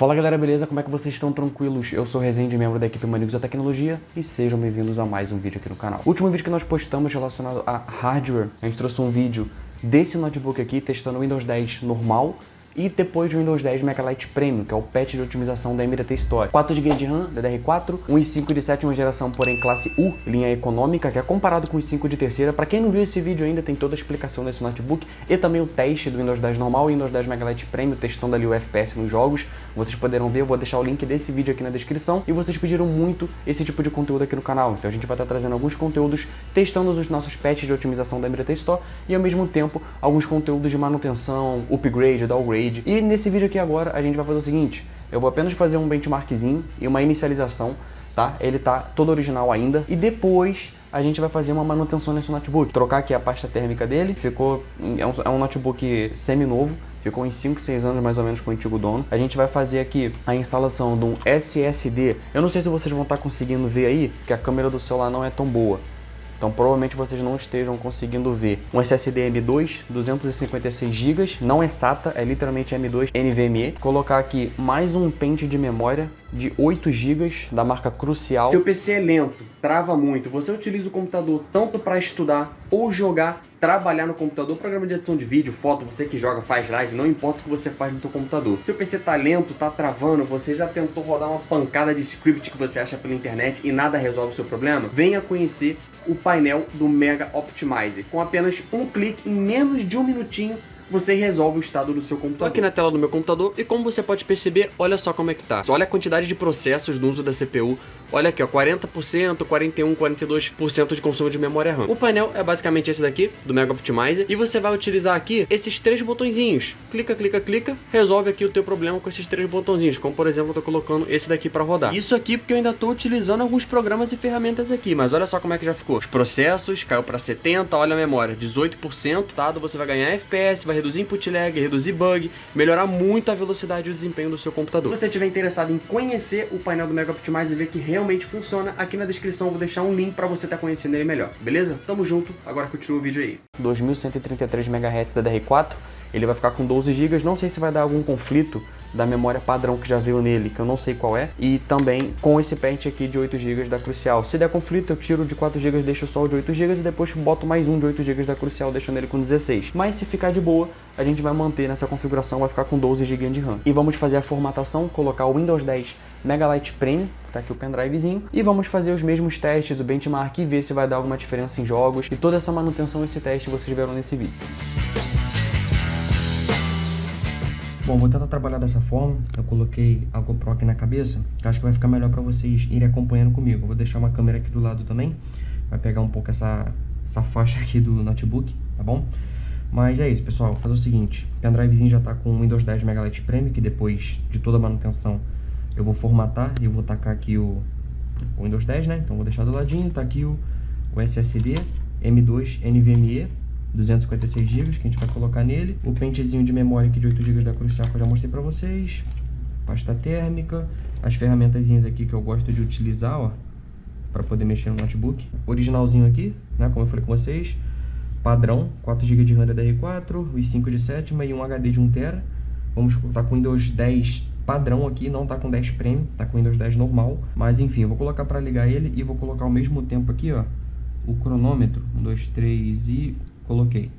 Fala galera, beleza? Como é que vocês estão? Tranquilos? Eu sou o Rezende, membro da equipe Maníacos da Tecnologia, e sejam bem-vindos a mais um vídeo aqui no canal. O último vídeo que nós postamos relacionado a hardware, a gente trouxe um vídeo desse notebook aqui, testando o Windows 10 normal, e depois do Windows 10 Megalite Premium, que é o patch de otimização da AMD Store. 4 GB de RAM, DDR4, um i5 de sétima geração, porém classe U, linha econômica, que é comparado com o i5 de terceira. Para quem não viu esse vídeo ainda, tem toda a explicação desse notebook e também o teste do Windows 10 normal e Windows 10 Megalite Premium, testando ali o FPS nos jogos. Vocês poderão ver, eu vou deixar o link desse vídeo aqui na descrição. E vocês pediram muito esse tipo de conteúdo aqui no canal, então a gente vai estar trazendo alguns conteúdos testando os nossos patches de otimização da AMD Store e ao mesmo tempo alguns conteúdos de manutenção, upgrade, downgrade. E nesse vídeo aqui agora a gente vai fazer o seguinte: eu vou apenas fazer um benchmarkzinho e uma inicialização, tá? Ele tá todo original ainda, e depois a gente vai fazer uma manutenção nesse notebook, trocar aqui a pasta térmica dele. É um notebook semi-novo, ficou em 5, 6 anos mais ou menos com o antigo dono. A gente vai fazer aqui a instalação de um SSD. Eu não sei se vocês vão estar conseguindo ver aí, porque a câmera do celular não é tão boa, então provavelmente vocês não estejam conseguindo ver. Um SSD M2, 256 GB, não é SATA, é literalmente M2 NVMe. Colocar aqui mais um pente de memória de 8 GB da marca Crucial. Seu PC é lento, trava muito, você utiliza o computador tanto para estudar ou jogar, trabalhar no computador, programa de edição de vídeo, foto, você que joga, faz live, não importa o que você faz no seu computador. Se o PC tá lento, tá travando, você já tentou rodar uma pancada de script que você acha pela internet e nada resolve o seu problema, venha conhecer o painel do Mega Optimizer. Com apenas um clique, em menos de um minutinho, você resolve o estado do seu computador. Tô aqui na tela do meu computador e, como você pode perceber, olha só como é que tá. Olha a quantidade de processos no uso da CPU. Olha aqui, ó, 40%, 41%, 42% de consumo de memória RAM. O painel é basicamente esse daqui, do Mega Optimizer, e você vai utilizar aqui esses 3 botõezinhos. Clica, clica, clica, resolve aqui o teu problema com esses 3 botõezinhos, como por exemplo eu tô colocando esse daqui para rodar. Isso aqui porque eu ainda tô utilizando alguns programas e ferramentas aqui, mas olha só como é que já ficou. Os processos caiu para 70%, olha a memória, 18%, tá? Você vai ganhar FPS, vai reduzir input lag, reduzir bug, melhorar muito a velocidade e o desempenho do seu computador. Se você estiver interessado em conhecer o painel do Mega Optimizer e ver que realmente funciona, aqui na descrição eu vou deixar um link para você estar conhecendo ele melhor, beleza? Tamo junto, agora continua o vídeo aí. 2133 MHz DDR4, ele vai ficar com 12 GB, não sei se vai dar algum conflito da memória padrão que já veio nele, que eu não sei qual é, e também com esse patch aqui de 8 GB da Crucial. Se der conflito, eu tiro de 4 GB, deixo só o de 8 GB e depois boto mais um de 8 GB da Crucial, deixando ele com 16. Mas se ficar de boa, a gente vai manter nessa configuração, vai ficar com 12 GB de RAM. E vamos fazer a formatação, colocar o Windows 10 Megalite Premium, tá aqui o pendrivezinho, e vamos fazer os mesmos testes, o benchmark, e ver se vai dar alguma diferença em jogos. E toda essa manutenção, esse teste, vocês verão nesse vídeo. Bom, vou tentar trabalhar dessa forma. Eu coloquei a GoPro aqui na cabeça, que acho que vai ficar melhor para vocês irem acompanhando comigo. Eu vou deixar uma câmera aqui do lado também, vai pegar um pouco essa faixa aqui do notebook, tá bom? Mas é isso, pessoal. Vou fazer o seguinte: o pendrivezinho já tá com o Windows 10 Megalite Premium, que depois de toda a manutenção eu vou formatar e eu vou tacar aqui o Windows 10, né? Então vou deixar do ladinho. Tá aqui o SSD M2 NVMe, 256 GB, que a gente vai colocar nele. O pentezinho de memória aqui de 8 GB da Crucial, que eu já mostrei pra vocês. Pasta térmica. As ferramentazinhas aqui que eu gosto de utilizar, ó, pra poder mexer no notebook. Originalzinho aqui, né, como eu falei com vocês. Padrão, 4 GB de RAM DDR4, o i5 de sétima e um HD de 1 TB. Vamos estar com Windows 10 padrão aqui, não tá com 10 Premium, tá com Windows 10 normal. Mas enfim, eu vou colocar pra ligar ele e vou colocar ao mesmo tempo aqui, ó, o cronômetro. 1, 2, 3 e... coloquei.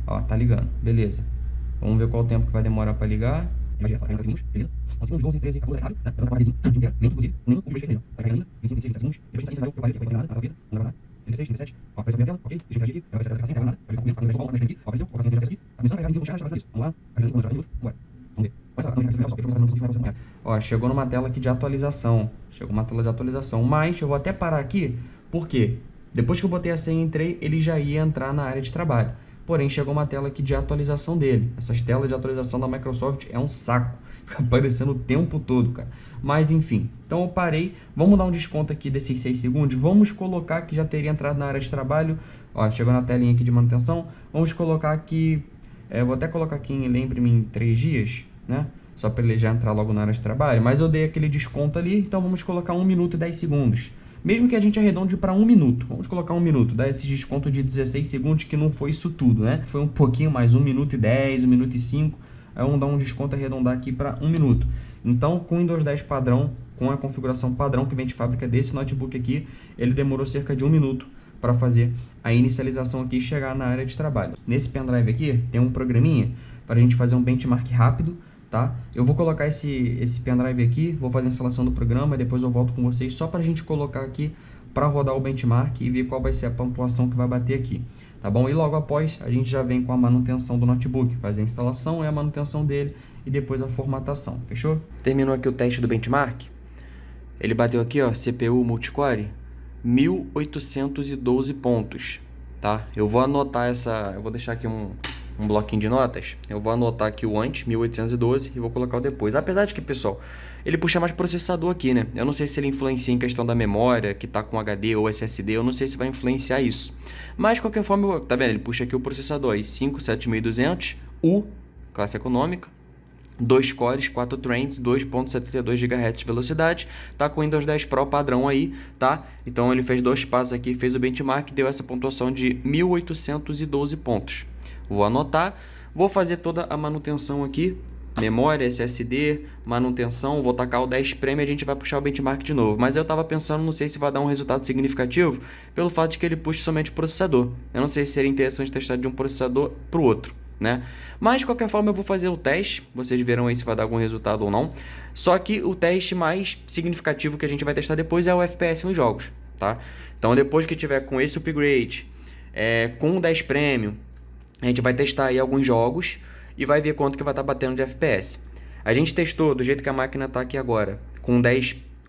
Ó, tá ligando. Beleza. Vamos ver qual o tempo que vai demorar pra ligar. Beleza. 11, 12, 13, 14, errado, né? Eu não lento, inclusive. Nenhum, tá caindo. 25, 26 segundos. Depois tem que eu falei, nada, não vai nada. 36, 37. Ó, apareceu a minha tela, ok? Deixa eu aqui. Vai aparecer a nada. Vai ficar comigo, aqui. Ó, apareceu, vou fazer aqui. A missão é carregar no chat, isso. Vamos lá. Carregando no minuto. Bora. Vamos ver. Ó, chegou numa tela aqui de atualização. Chegou uma tela de atualização. Mas eu vou até parar aqui, porque depois que eu botei a senha e entrei, ele já ia entrar na área de trabalho. Porém, chegou uma tela aqui de atualização dele. Essas telas de atualização da Microsoft é um saco. Fica aparecendo o tempo todo, cara. Mas enfim, então eu parei. Vamos dar um desconto aqui desses 6 segundos. Vamos colocar que já teria entrado na área de trabalho. Ó, chegou na telinha aqui de manutenção. Vamos colocar aqui... vou até colocar aqui em lembre-me em 3 dias, né? Só para ele já entrar logo na área de trabalho. Mas eu dei aquele desconto ali, então vamos colocar 1 minuto e 10 segundos. Mesmo que a gente arredonde para 1 minuto. Vamos colocar 1 minuto, dá esse desconto de 16 segundos, que não foi isso tudo, né? Foi um pouquinho mais, 1 minuto e 10, 1 minuto e 5. aí vamos dar um desconto, arredondar aqui para 1 minuto. Então, com o Windows 10 padrão, com a configuração padrão que vem de fábrica desse notebook aqui, ele demorou cerca de 1 minuto para fazer a inicialização aqui e chegar na área de trabalho. Nesse pendrive aqui, tem um programinha para a gente fazer um benchmark rápido, tá? Eu vou colocar esse pendrive aqui, vou fazer a instalação do programa, depois eu volto com vocês só para a gente colocar aqui para rodar o benchmark e ver qual vai ser a pontuação que vai bater aqui, tá bom? E logo após, a gente já vem com a manutenção do notebook, fazer a instalação e a manutenção dele e depois a formatação, fechou? Terminou aqui o teste do benchmark. Ele bateu aqui, ó, CPU multicore, 1812 pontos, tá? Eu vou anotar eu vou deixar aqui um bloquinho de notas. Eu vou anotar aqui o antes, 1812, e vou colocar o depois. Apesar de que, pessoal, ele puxa mais processador aqui, né? Eu não sei se ele influencia em questão da memória, que tá com HD ou SSD, eu não sei se vai influenciar isso. Mas, de qualquer forma, tá vendo? Ele puxa aqui o processador, i5 7200, U, classe econômica, 2 cores, 4 threads, 2.72 GHz de velocidade, tá com o Windows 10 Pro padrão aí, tá? Então ele fez 2 passos aqui, fez o benchmark, deu essa pontuação de 1812 pontos. Vou anotar, vou fazer toda a manutenção aqui, memória, SSD, manutenção, vou tacar o 10 Premium e a gente vai puxar o benchmark de novo. Mas eu tava pensando, não sei se vai dar um resultado significativo, pelo fato de que ele puxa somente o processador. Eu não sei se seria interessante testar de um processador para o outro, né? Mas de qualquer forma eu vou fazer o teste, vocês verão aí se vai dar algum resultado ou não. Só que o teste mais significativo que a gente vai testar depois é o FPS nos jogos, tá? Então depois que tiver com esse upgrade, com o 10 Premium, a gente vai testar aí alguns jogos e vai ver quanto que vai estar batendo de FPS. A gente testou do jeito que a máquina está aqui agora, com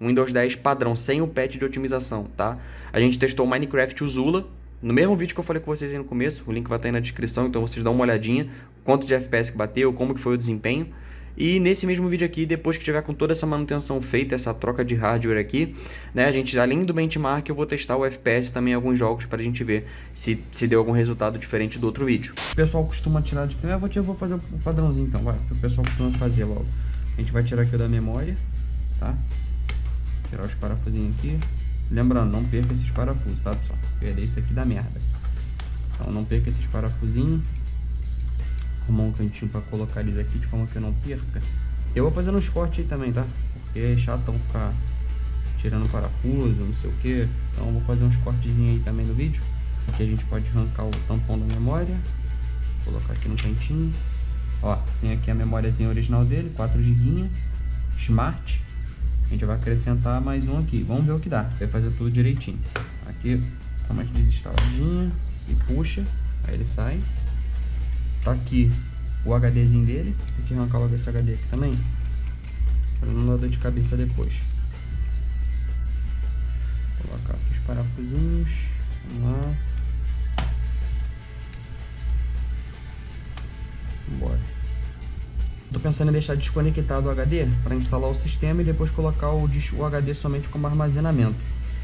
Windows 10 padrão, sem o patch de otimização, tá? A gente testou o Minecraft Uzula, no mesmo vídeo que eu falei com vocês aí no começo, o link vai estar aí na descrição, então vocês dão uma olhadinha, quanto de FPS que bateu, como que foi o desempenho. E nesse mesmo vídeo aqui, depois que tiver com toda essa manutenção feita, essa troca de hardware aqui, né, a gente, além do benchmark, eu vou testar o FPS também em alguns jogos para a gente ver se deu algum resultado diferente do outro vídeo. O pessoal costuma tirar de primeiro, eu vou fazer o padrãozinho então, vai, que o pessoal costuma fazer logo. A gente vai tirar aqui o da memória, tá? Tirar os parafusinhos aqui. Lembrando, não perca esses parafusos, tá, pessoal? Perder isso aqui dá merda. Então não perca esses parafusinhos. Arrumar um cantinho para colocar eles aqui de forma que eu não perca. Eu vou fazendo uns cortes aí também, tá? Porque é chatão ficar tirando parafuso, não sei o que. Então eu vou fazer uns cortezinhos aí também no vídeo. Aqui a gente pode arrancar o tampão da memória. Colocar aqui no cantinho. Ó, tem aqui a memóriazinha original dele, 4 GB. Smart. A gente vai acrescentar mais um aqui. Vamos ver o que dá. Vai fazer tudo direitinho. Aqui, dá uma desinstaladinha e puxa. Aí ele sai. Tá aqui o HDzinho dele. Tem que arrancar logo esse HD aqui também, para não dar dor de cabeça depois. Vou colocar aqui os parafusinhos. Vamos lá. Bora. Tô pensando em deixar desconectado o HD para instalar o sistema e depois colocar o HD somente como armazenamento.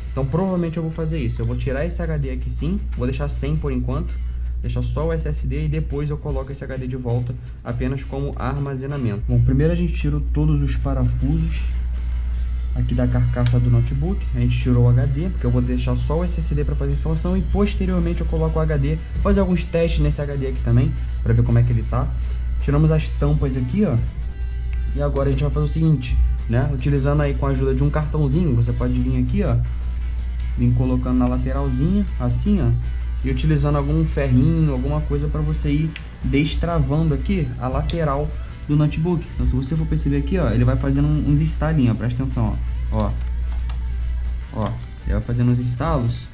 Então provavelmente eu vou fazer isso. Eu vou tirar esse HD aqui sim, vou deixar sem por enquanto. Deixar só o SSD e depois eu coloco esse HD de volta apenas como armazenamento. Bom, primeiro a gente tirou todos os parafusos aqui da carcaça do notebook. A gente tirou o HD, porque eu vou deixar só o SSD para fazer a instalação e posteriormente eu coloco o HD, vou fazer alguns testes nesse HD aqui também, para ver como é que ele tá. Tiramos as tampas aqui, ó. E agora a gente vai fazer o seguinte, né? Utilizando aí com a ajuda de um cartãozinho, você pode vir aqui, ó, vir colocando na lateralzinha, assim, ó. E utilizando algum ferrinho, alguma coisa para você ir destravando aqui a lateral do notebook. Então se você for perceber aqui, ó, ele vai fazendo uns estalinhos, presta atenção, ó. Ó, ele vai fazendo uns estalos.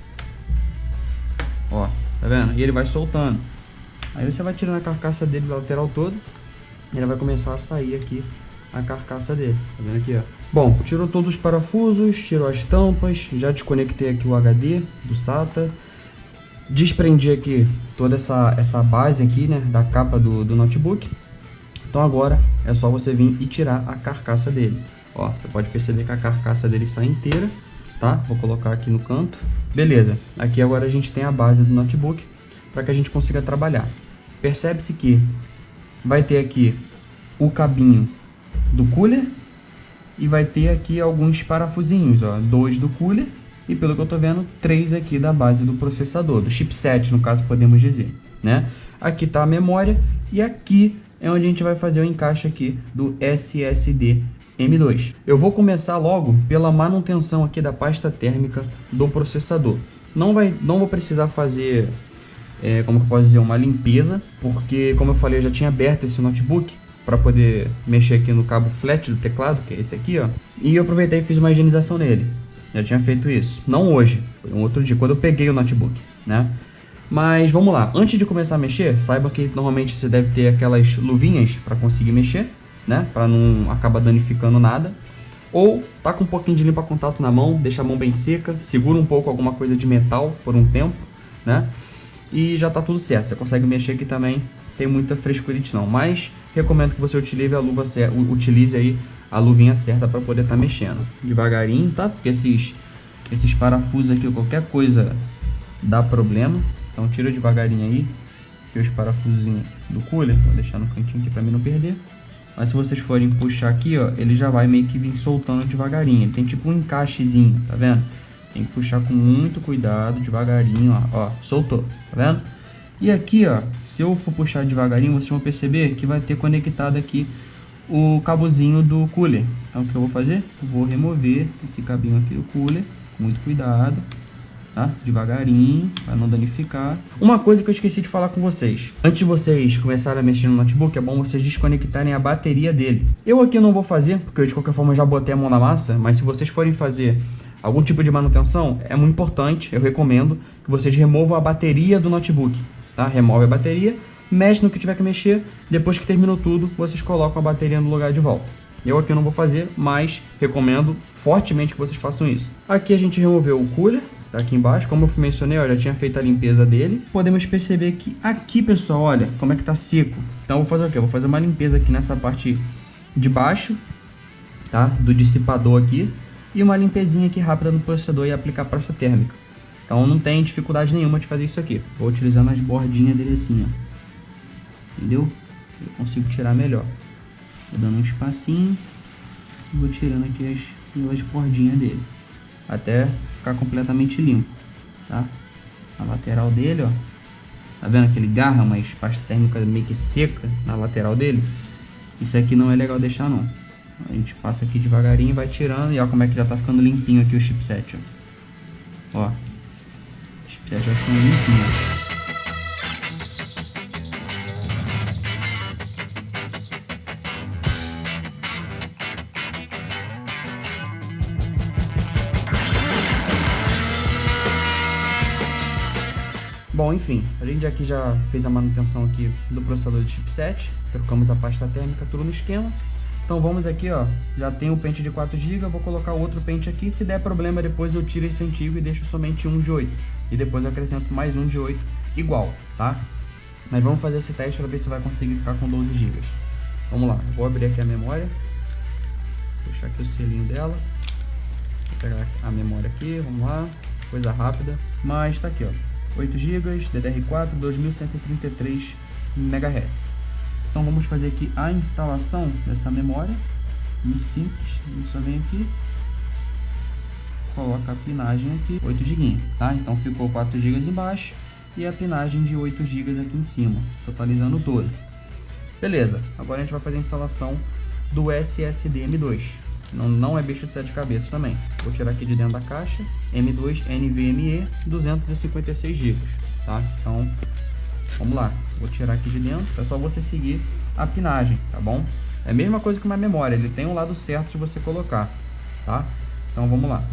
Ó, tá vendo? E ele vai soltando. Aí você vai tirando a carcaça dele da lateral toda e ele vai começar a sair aqui a carcaça dele, tá vendo aqui, ó. Bom, tirou todos os parafusos, tirou as tampas, já desconectei aqui o HD do SATA. Desprendi aqui toda essa base aqui, né, da capa do notebook. Então agora é só você vir e tirar a carcaça dele. Ó, você pode perceber que a carcaça dele está inteira, tá? Vou colocar aqui no canto. Beleza, aqui agora a gente tem a base do notebook para que a gente consiga trabalhar. Percebe-se que vai ter aqui o cabinho do cooler e vai ter aqui alguns parafusinhos, ó, 2 do cooler. E pelo que eu tô vendo, 3 aqui da base do processador, do chipset, no caso podemos dizer, né? Aqui tá a memória e aqui é onde a gente vai fazer o encaixe aqui do SSD M2. Eu vou começar logo pela manutenção aqui da pasta térmica do processador. Não vou precisar fazer, como que eu posso dizer, uma limpeza, porque como eu falei, eu já tinha aberto esse notebook para poder mexer aqui no cabo flat do teclado, que é esse aqui, ó. E eu aproveitei e fiz uma higienização nele. Já tinha feito isso. Não hoje, foi um outro dia, quando eu peguei o notebook, né? Mas vamos lá. Antes de começar a mexer, saiba que normalmente você deve ter aquelas luvinhas para conseguir mexer, né? Para não acabar danificando nada. Ou tá com um pouquinho de limpa-contato na mão, deixa a mão bem seca, segura um pouco alguma coisa de metal por um tempo, né? E já tá tudo certo. Você consegue mexer aqui também, tem muita frescurite não. Mas recomendo que você utilize aí a luvinha certa para poder estar mexendo. Devagarinho, tá? Porque esses parafusos aqui, qualquer coisa dá problema. Então tira devagarinho aí, que os parafusinhos do cooler, vou deixar no cantinho aqui para mim não perder. Mas se vocês forem puxar aqui, ó, ele já vai meio que vir soltando devagarinho. Ele tem tipo um encaixezinho, tá vendo? Tem que puxar com muito cuidado, devagarinho, ó, soltou, tá vendo? E aqui, ó, se eu for puxar devagarinho, vocês vão perceber que vai ter conectado aqui o cabozinho do cooler. Então o que eu vou fazer? Eu vou remover esse cabinho aqui do cooler, com muito cuidado, tá? Devagarinho, para não danificar. Uma coisa que eu esqueci de falar com vocês. Antes de vocês começarem a mexer no notebook, é bom vocês desconectarem a bateria dele. Eu aqui não vou fazer, porque eu de qualquer forma já botei a mão na massa, mas se vocês forem fazer algum tipo de manutenção, é muito importante, eu recomendo que vocês removam a bateria do notebook, tá? Remove a bateria, mexe no que tiver que mexer, depois que terminou tudo, vocês colocam a bateria no lugar de volta. Eu aqui não vou fazer, mas recomendo fortemente que vocês façam isso. Aqui a gente removeu o cooler, tá aqui embaixo, como eu mencionei, eu já tinha feito a limpeza dele. Podemos perceber que aqui, pessoal, olha como é que tá seco. Então eu vou fazer o quê? Eu vou fazer uma limpeza aqui nessa parte de baixo, tá? Do dissipador aqui. E uma limpezinha aqui rápida no processador e aplicar a pasta térmica. Então não tem dificuldade nenhuma de fazer isso aqui. Vou utilizando as bordinhas dele assim, ó. Entendeu? Eu consigo tirar melhor. Vou dando um espacinho. E vou tirando aqui as bordinhas dele. Até ficar completamente limpo, tá? A lateral dele, ó. Tá vendo que ele garra, mas pasta térmica meio que seca na lateral dele? Isso aqui não é legal deixar não. A gente passa aqui devagarinho e vai tirando. E ó como é que já tá ficando limpinho aqui o chipset, ó. Ó. O chipset vai ficando limpinho. Bom, enfim, a gente aqui já fez a manutenção aqui do processador de chipset. Trocamos a pasta térmica, tudo no esquema. Então vamos aqui, ó, já tem o pente de 4 GB, vou colocar outro pente aqui, se der problema depois eu tiro esse antigo e deixo somente um de 8. E depois eu acrescento mais um de 8 igual, tá? Mas vamos fazer esse teste para ver se vai conseguir ficar com 12 GB. Vamos lá, vou abrir aqui a memória, puxar aqui o selinho dela, vou pegar a memória aqui, vamos lá, coisa rápida, mas tá aqui, ó, 8 GB, DDR4, 2133 MHz. Então vamos fazer aqui a instalação dessa memória, muito simples. A gente só vem aqui, coloca a pinagem aqui, 8 GB, tá? Então ficou 4 GB embaixo e a pinagem de 8 GB aqui em cima, totalizando 12. Beleza, agora a gente vai fazer a instalação do SSD M2, que não é bicho de 7 cabeças também. Vou tirar aqui de dentro da caixa, M2 NVMe 256 GB, tá? Então vamos lá, vou tirar aqui de dentro, é só você seguir a pinagem, tá bom? É a mesma coisa que uma memória, ele tem um lado certo de você colocar, tá? Então vamos lá.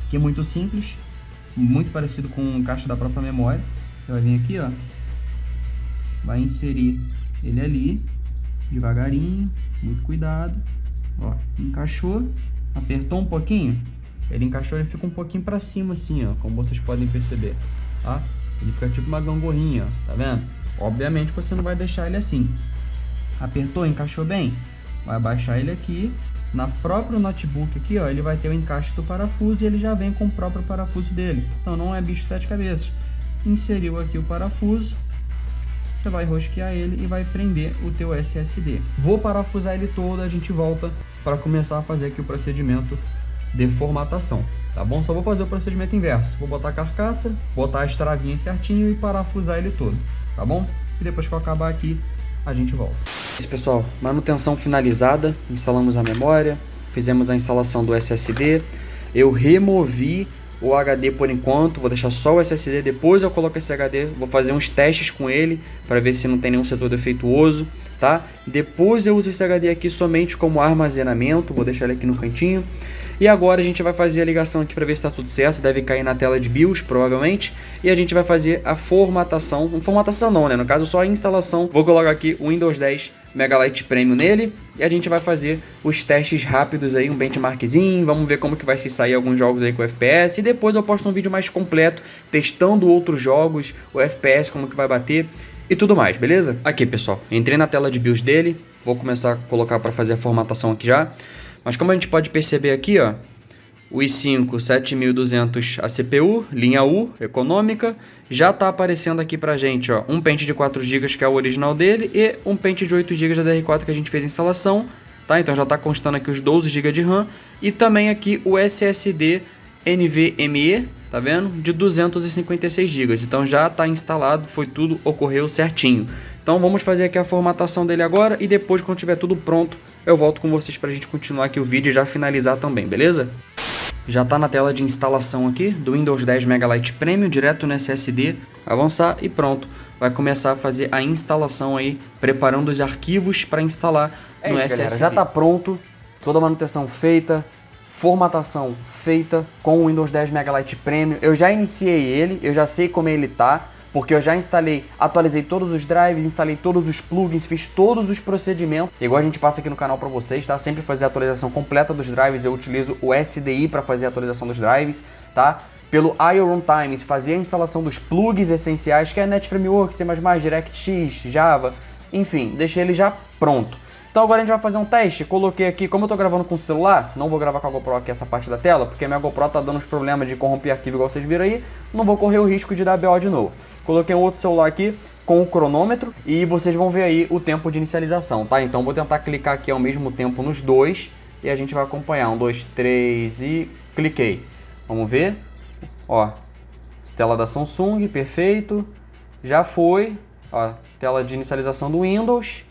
Aqui é muito simples, muito parecido com o encaixe da própria memória. Você vai vir aqui, ó, vai inserir ele ali, devagarinho, muito cuidado, ó, encaixou, apertou um pouquinho, ele encaixou, ele fica um pouquinho para cima assim, ó, como vocês podem perceber, tá? Ele fica tipo uma gangorrinha, ó, tá vendo? Obviamente você não vai deixar ele assim. Apertou, encaixou bem? Vai abaixar ele aqui. Na próprio notebook aqui, ó, ele vai ter o encaixe do parafuso e ele já vem com o próprio parafuso dele. Então não é bicho de 7 cabeças. Inseriu aqui o parafuso. Você vai rosquear ele e vai prender o teu SSD. Vou parafusar ele todo, a gente volta para começar a fazer aqui o procedimento de formatação, tá bom? Só vou fazer o procedimento inverso. Vou botar a carcaça, botar as travinhas certinho e parafusar ele todo, tá bom? E depois que eu acabar aqui, a gente volta. Pessoal, manutenção finalizada, instalamos a memória, fizemos a instalação do SSD, eu removi o HD por enquanto, vou deixar só o SSD, depois eu coloco esse HD, vou fazer uns testes com ele para ver se não tem nenhum setor defeituoso, tá? Depois eu uso esse HD aqui somente como armazenamento, vou deixar ele aqui no cantinho. E agora a gente vai fazer a ligação aqui para ver se está tudo certo, deve cair na tela de BIOS provavelmente, e a gente vai fazer a formatação, formatação não, né, no caso só a instalação. Vou colocar aqui o Windows 10 Megalite Premium nele, e a gente vai fazer os testes rápidos aí, um benchmarkzinho, vamos ver como que vai se sair alguns jogos aí com FPS, e depois eu posto um vídeo mais completo, testando outros jogos, o FPS, como que vai bater, e tudo mais, beleza? Aqui pessoal, entrei na tela de BIOS dele, vou começar a colocar para fazer a formatação aqui já. Mas como a gente pode perceber aqui, ó, o i5 7200 a CPU, linha U, econômica, já está aparecendo aqui pra gente, ó, um pente de 4 GB que é o original dele e um pente de 8 GB da DR4 que a gente fez a instalação, tá? Então já está constando aqui os 12 GB de RAM e também aqui o SSD NVMe, tá vendo? De 256 GB. Então já está instalado, foi tudo, ocorreu certinho. Então vamos fazer aqui a formatação dele agora e depois quando tiver tudo pronto, eu volto com vocês para a gente continuar aqui o vídeo e já finalizar também, beleza? Já está na tela de instalação aqui do Windows 10 Megalite Premium, direto no SSD, avançar e pronto. Vai começar a fazer a instalação aí, preparando os arquivos para instalar no SSD. Galera, já está pronto, toda a manutenção feita, formatação feita com o Windows 10 Megalite Premium. Eu já iniciei ele, eu já sei como ele tá, porque eu já instalei, atualizei todos os drives, instalei todos os plugins, fiz todos os procedimentos. Igual a gente passa aqui no canal para vocês, tá? Sempre fazer a atualização completa dos drives, eu utilizo o SDI para fazer a atualização dos drives, tá? Pelo IO Runtimes, fazer a instalação dos plugins essenciais, que é Net Framework, C++, DirectX, Java, enfim, deixei ele já pronto. Então agora a gente vai fazer um teste, coloquei aqui, como eu tô gravando com o celular, não vou gravar com a GoPro aqui essa parte da tela, porque a minha GoPro tá dando uns problemas de corromper arquivo igual vocês viram aí, não vou correr o risco de dar BO de novo. Coloquei um outro celular aqui com o cronômetro e vocês vão ver aí o tempo de inicialização, tá? Então vou tentar clicar aqui ao mesmo tempo nos dois e a gente vai acompanhar, 1, 2, 3 e cliquei. Vamos ver, ó, tela da Samsung, perfeito, já foi, ó, tela de inicialização do Windows.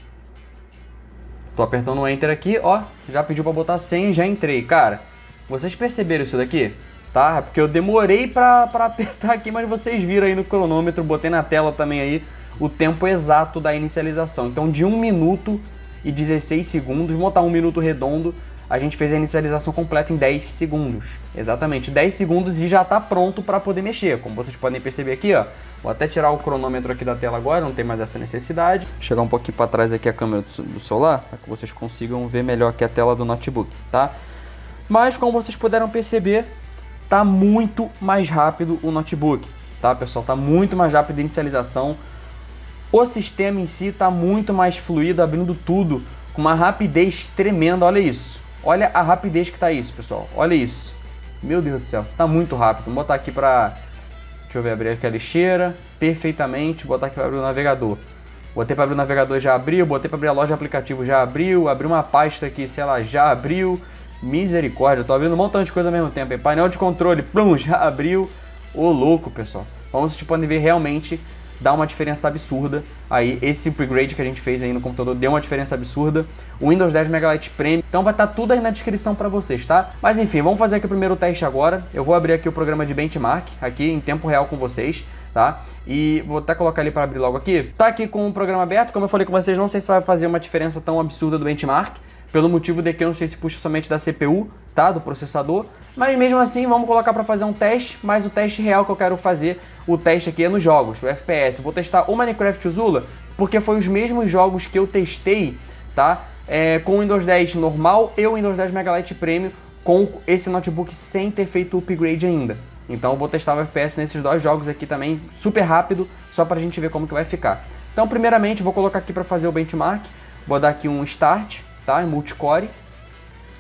Tô apertando o Enter aqui, ó, já pediu pra botar senha, já entrei. Cara, vocês perceberam isso daqui? Tá? Porque eu demorei pra apertar aqui, mas vocês viram aí no cronômetro, botei na tela também aí o tempo exato da inicialização. Então de 1 minuto e 16 segundos, vou botar 1 minuto redondo, a gente fez a inicialização completa em 10 segundos. Exatamente, 10 segundos e já tá pronto para poder mexer. Como vocês podem perceber aqui, ó, vou até tirar o cronômetro aqui da tela agora, não tem mais essa necessidade. Chegar um pouquinho para trás aqui a câmera do celular, para que vocês consigam ver melhor aqui a tela do notebook, tá? Mas como vocês puderam perceber, tá muito mais rápido o notebook, tá pessoal? Tá muito mais rápido a inicialização. O sistema em si tá muito mais fluido, abrindo tudo com uma rapidez tremenda, olha isso. Olha a rapidez que tá isso, pessoal. Olha isso. Meu Deus do céu, tá muito rápido. Vou botar aqui pra... Deixa eu ver, abrir aqui a lixeira perfeitamente. Vou botar aqui para abrir o navegador. Botei para abrir o navegador, já abriu. Botei para abrir a loja de aplicativo, já abriu. Abri uma pasta aqui, sei lá, já abriu. Misericórdia, tô abrindo um montão de coisa ao mesmo tempo. Painel de controle, plum, já abriu. Ô louco, pessoal. Como vocês podem ver, realmente dá uma diferença absurda. Aí, esse upgrade que a gente fez aí no computador deu uma diferença absurda. O Windows 10 Megalite Premium. Então vai estar tudo aí na descrição para vocês, tá? Mas enfim, vamos fazer aqui o primeiro teste agora. Eu vou abrir aqui o programa de benchmark, aqui em tempo real com vocês, tá? E vou até colocar ali para abrir logo aqui. Tá aqui com o programa aberto, como eu falei com vocês, não sei se vai fazer uma diferença tão absurda do benchmark, pelo motivo de que eu não sei se puxa somente da CPU, tá? Do processador. Mas mesmo assim, vamos colocar para fazer um teste, mas o teste real que eu quero fazer, o teste aqui é nos jogos, o FPS. Vou testar o Minecraft e o Zula, porque foi os mesmos jogos que eu testei, tá? Com o Windows 10 normal e o Windows 10 Megalite Premium, com esse notebook sem ter feito o upgrade ainda. Então eu vou testar o FPS nesses dois jogos aqui também, super rápido, só pra gente ver como que vai ficar. Então primeiramente, vou colocar aqui para fazer o benchmark, vou dar aqui um Start, tá? Em multicore,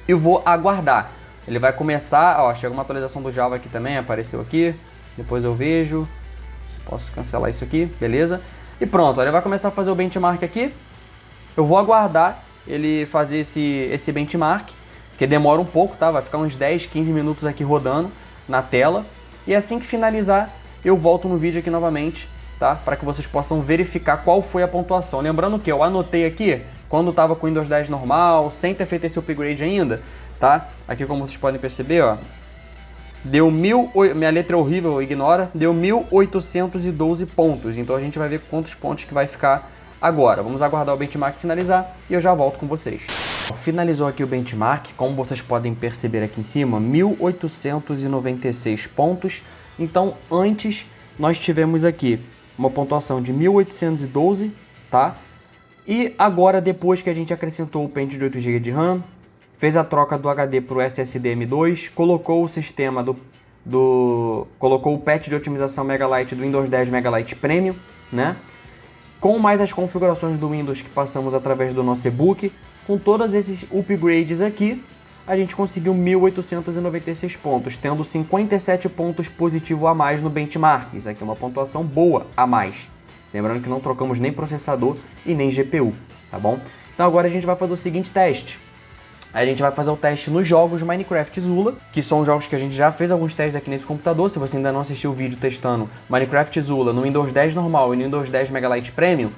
e vou aguardar. Ele vai começar, ó, chega uma atualização do Java aqui também, apareceu aqui, depois eu vejo, posso cancelar isso aqui, beleza? E pronto, ele vai começar a fazer o benchmark aqui, eu vou aguardar ele fazer esse benchmark, que demora um pouco, tá? Vai ficar uns 10, 15 minutos aqui rodando na tela, e assim que finalizar, eu volto no vídeo aqui novamente, tá? Para que vocês possam verificar qual foi a pontuação. Lembrando que eu anotei aqui quando estava com o Windows 10 normal, sem ter feito esse upgrade ainda, tá? Aqui como vocês podem perceber, ó, deu minha letra é horrível, ignora, deu 1.812 pontos, então a gente vai ver quantos pontos que vai ficar agora. Vamos aguardar o benchmark finalizar e eu já volto com vocês. Finalizou aqui o benchmark, como vocês podem perceber aqui em cima, 1.896 pontos. Então, antes nós tivemos aqui uma pontuação de 1.812, tá? E agora, depois que a gente acrescentou o pente de 8 GB de RAM, fez a troca do HD para o SSD M2, colocou o sistema colocou o patch de otimização Megalite do Windows 10 Megalite Premium, né? Com mais as configurações do Windows que passamos através do nosso e-book, com todos esses upgrades aqui, a gente conseguiu 1.896 pontos, tendo 57 pontos positivos a mais no benchmark. Isso aqui é uma pontuação boa a mais. Lembrando que não trocamos nem processador e nem GPU, tá bom? Então agora a gente vai fazer o seguinte teste. A gente vai fazer o teste nos jogos Minecraft Zula, que são jogos que a gente já fez alguns testes aqui nesse computador. Se você ainda não assistiu o vídeo testando Minecraft Zula no Windows 10 normal e no Windows 10 Megalite Premium,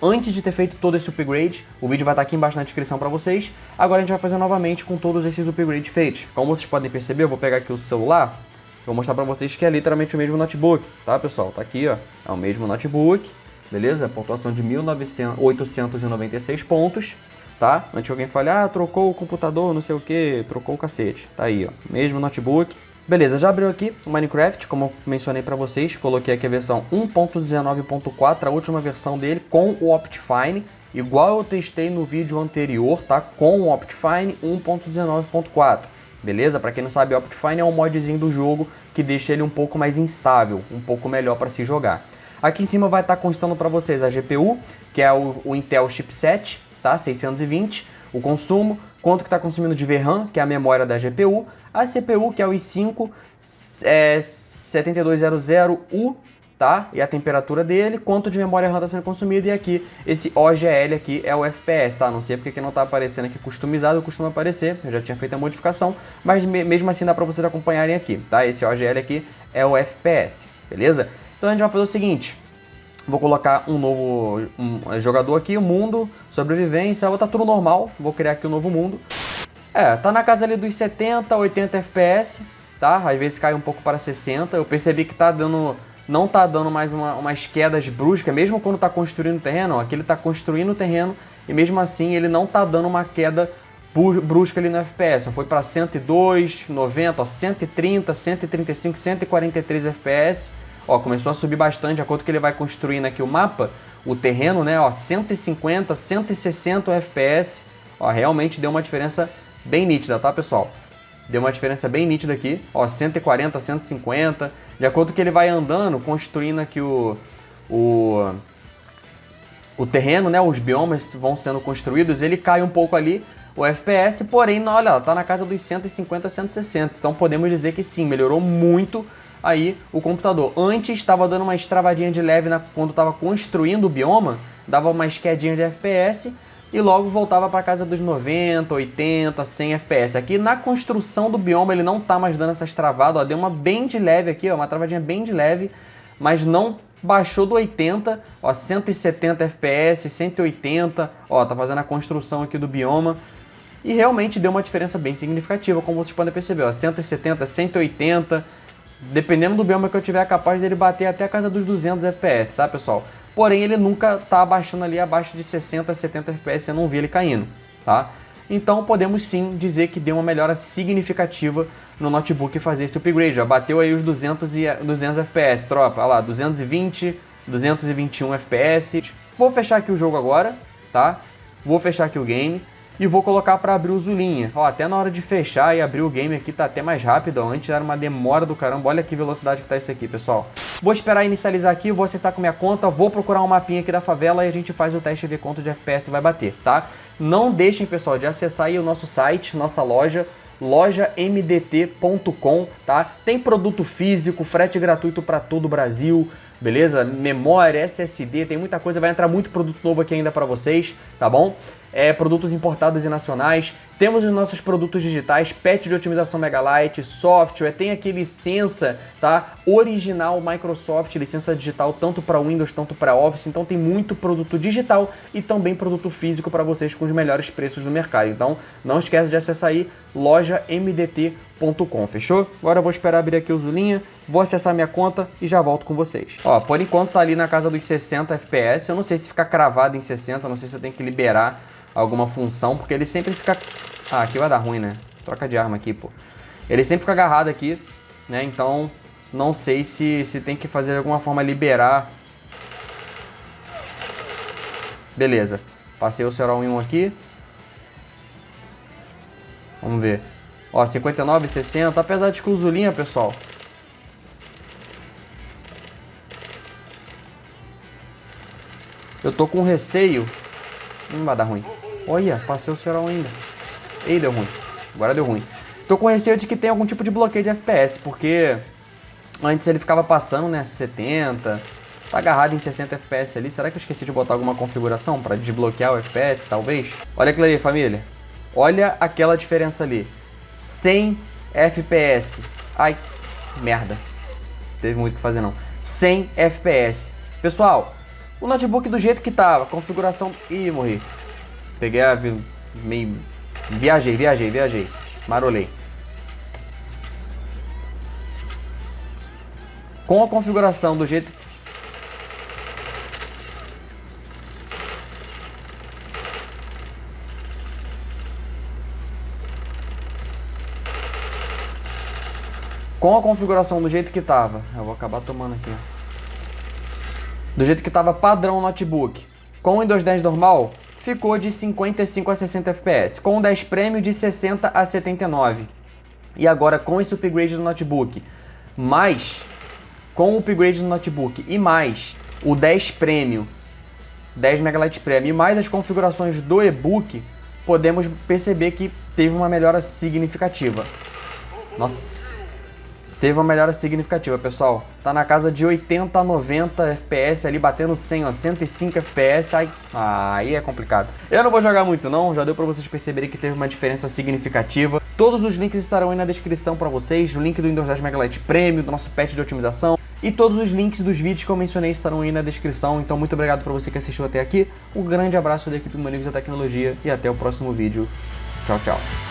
antes de ter feito todo esse upgrade, o vídeo vai estar aqui embaixo na descrição para vocês. Agora a gente vai fazer novamente com todos esses upgrades feitos. Como vocês podem perceber, eu vou pegar aqui o celular, vou mostrar para vocês que é literalmente o mesmo notebook, tá pessoal? Tá aqui, ó, é o mesmo notebook, beleza? Pontuação de 1.896 pontos, tá? Antes que alguém fale, ah, trocou o computador, não sei o que, trocou o cacete. Tá aí, ó, mesmo notebook. Beleza, já abriu aqui o Minecraft, como eu mencionei para vocês, coloquei aqui a versão 1.19.4, a última versão dele com o Optifine, igual eu testei no vídeo anterior, tá? Com o Optifine 1.19.4, beleza? Para quem não sabe, o Optifine é um modzinho do jogo que deixa ele um pouco mais instável, um pouco melhor para se jogar. Aqui em cima vai estar constando para vocês a GPU, que é o Intel Chipset, tá? 620, o consumo, quanto que está consumindo de VRAM, que é a memória da GPU, a CPU, que é o i5 7200U, tá? E a temperatura dele, quanto de memória RAM está sendo consumido, e aqui, esse OGL aqui é o FPS, tá? Não sei porque que não está aparecendo aqui customizado, costuma aparecer, eu já tinha feito a modificação, mas mesmo assim dá para vocês acompanharem aqui, tá? Esse OGL aqui é o FPS, beleza? Então a gente vai fazer o seguinte, vou colocar um novo jogador aqui, o mundo, sobrevivência, vou botar tudo normal, vou criar aqui um novo mundo. Tá na casa ali dos 70, 80 FPS, tá? Às vezes cai um pouco para 60, eu percebi que não tá dando mais umas quedas bruscas, mesmo quando tá construindo o terreno, ó, aqui ele tá construindo o terreno e mesmo assim ele não tá dando uma queda brusca ali no FPS, ó, foi para 102, 90, ó, 130, 135, 143 FPS, ó, começou a subir bastante, a quanto que ele vai construindo aqui o mapa, o terreno, né, ó, 150, 160 FPS, ó, realmente deu uma diferença bem nítida, tá, pessoal? Deu uma diferença bem nítida aqui, ó, 140, 150, de acordo com que ele vai andando, construindo aqui o terreno, né, os biomas vão sendo construídos, ele cai um pouco ali, o FPS, porém, olha, tá na casa dos 150, 160, então podemos dizer que sim, melhorou muito aí o computador. Antes estava dando uma estravadinha de leve quando estava construindo o bioma, dava uma quedinha de FPS, e logo voltava para casa dos 90, 80, 100 FPS. Aqui na construção do bioma ele não tá mais dando essas travadas, ó, deu uma bem de leve aqui, ó, uma travadinha bem de leve, mas não baixou do 80, ó, 170 FPS, 180, ó, tá fazendo a construção aqui do bioma. E realmente deu uma diferença bem significativa, como vocês podem perceber, ó, 170, 180, dependendo do bioma que eu tiver, é capaz dele bater até a casa dos 200 FPS, tá, pessoal? Porém, ele nunca tá abaixando ali abaixo de 60, 70 FPS, eu não vi ele caindo, tá? Então, podemos sim dizer que deu uma melhora significativa no notebook fazer esse upgrade. Já bateu aí os 200 FPS, tropa. Olha lá, 220, 221 FPS. Vou fechar aqui o jogo agora, tá? Vou fechar aqui o game e vou colocar para abrir o Zulinha. Ó, até na hora de fechar e abrir o game aqui tá até mais rápido, ó. Antes era uma demora do caramba. Olha que velocidade que tá isso aqui, pessoal. Vou esperar inicializar aqui, vou acessar com minha conta, vou procurar um mapinha aqui da favela e a gente faz o teste e ver quanto de FPS vai bater, tá? Não deixem, pessoal, de acessar aí o nosso site, nossa loja, lojamdt.com, tá? Tem produto físico, frete gratuito para todo o Brasil, beleza? Memória, SSD, tem muita coisa, vai entrar muito produto novo aqui ainda para vocês, tá bom? produtos importados e nacionais. Temos os nossos produtos digitais, patch de otimização Megalite, software, tem aqui licença, tá? Original Microsoft, licença digital tanto para Windows, tanto para Office. Então tem muito produto digital e também produto físico para vocês com os melhores preços do mercado. Então não esquece de acessar aí lojamdt.com, fechou? Agora eu vou esperar abrir aqui o Zulinha, vou acessar minha conta e já volto com vocês. Ó, por enquanto tá ali na casa dos 60 FPS, eu não sei se fica cravado em 60, não sei se eu tenho que liberar alguma função, porque ele sempre fica... Ah, aqui vai dar ruim, né? Troca de arma aqui, pô. Ele sempre fica agarrado aqui, né? Então, não sei se tem que fazer de alguma forma liberar. Beleza. Passei o Serol em 1 aqui. Vamos ver. Ó, 59, 60. Apesar de que o Zulinha, pessoal... Eu tô com receio. Não vai dar ruim. Olha, passei o Serol ainda. Ei, deu ruim. Agora deu ruim. Tô com receio de que tem algum tipo de bloqueio de FPS, porque antes ele ficava passando, né, 70, tá agarrado em 60 FPS ali. Será que eu esqueci de botar alguma configuração para desbloquear o FPS, talvez? Olha aquilo ali, família. Olha aquela diferença ali. 100 FPS. Ai, merda. Não teve muito o que fazer não. 100 FPS. Pessoal, o notebook do jeito que tava, configuração... Ih, morri. Peguei a... meio... Viajei. Marolei. Com a configuração do jeito... Com a configuração do jeito que tava... Eu vou acabar tomando aqui, ó. Do jeito que tava padrão o notebook. Com o Windows 10 normal... ficou de 55 a 60 FPS, com o 10 Premium de 60 a 79. E agora com esse upgrade do notebook, mais com o upgrade do notebook e mais o 10 Premium, 10 Megalite Premium e mais as configurações do e-book, podemos perceber que teve uma melhora significativa. Nossa, teve uma melhora significativa, pessoal. Tá na casa de 80 a 90 FPS ali, batendo 100, ó, 105 FPS. Aí é complicado. Eu não vou jogar muito não, já deu pra vocês perceberem que teve uma diferença significativa. Todos os links estarão aí na descrição pra vocês. O link do Windows 10 Megalite Premium, do nosso patch de otimização. E todos os links dos vídeos que eu mencionei estarão aí na descrição. Então muito obrigado pra você que assistiu até aqui. Um grande abraço da equipe Manigos da Tecnologia e até o próximo vídeo. Tchau, tchau.